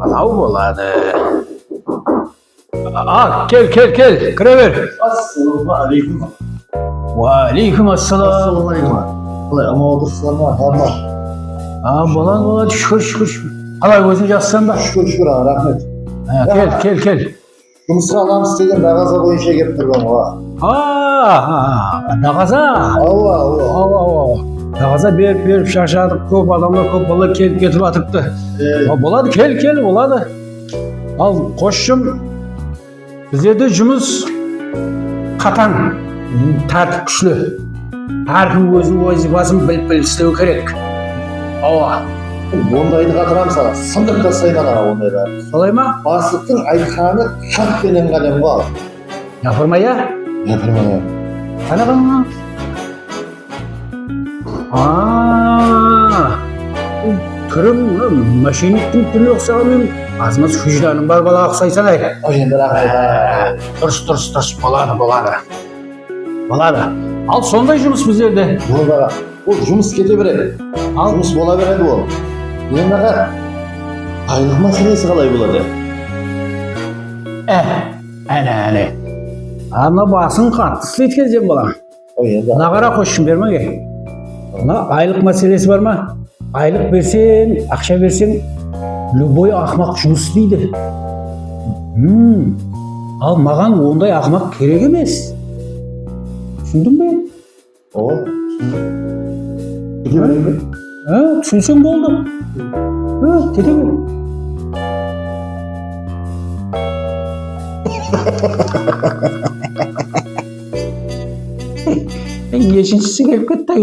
Anau boladı. Gel, kiraver. Assalamu alaikum. Ve aleyküm assalam. Assalamu alaikum. Ulan ama otursunlar harman. Bolan, şükür. Halay gözün yazsan da. Şükür ha rahmet. Gel. Жұмысқа аламыз істеген дағаза бойынша келіп тұрған ғой. Дағаза. Ау. Дағаза беріп шаршадық, көп адамдар, көп балалар келіп кетіп атыпты. Болады, кел, болады. Ал қосшым, біздерде жұмыс қатаң, тәртіп күшлі. Әркім өзінің вазифасын біліп істеу керек. Ондайды қатырамын саған, сындық тастаймын аға ондайда. Солай ма? Бастықтың айтқаны хақ пенен қалем ғой. Япырмай я? Япырмай. Қана. Түрім машиниктің түріне ұқсағанмен азымыз хүжданың бар балаға ұқсайсан ай. Енді рахмет. Дұрыс, болады. Ал сондай жұмыс біздерде. Ол жұмыс кете береді. Жұмыс бола береді ол. Енді аға, айлық мәселесі қалай болады? Әне. Ана басын қатты істейткен жем балам. Нағара қосшым бермеге. Айлық мәселесі бар ма? Айлық берсең, ақша берсең, любой ақмақ жұмыс істейді. Ал маған ондай ақмақ керек емес. Түсіндің бе? Кете берейін бе? Түсінсең болды. Кете бер. Ешіншісі келіп кетті, ай,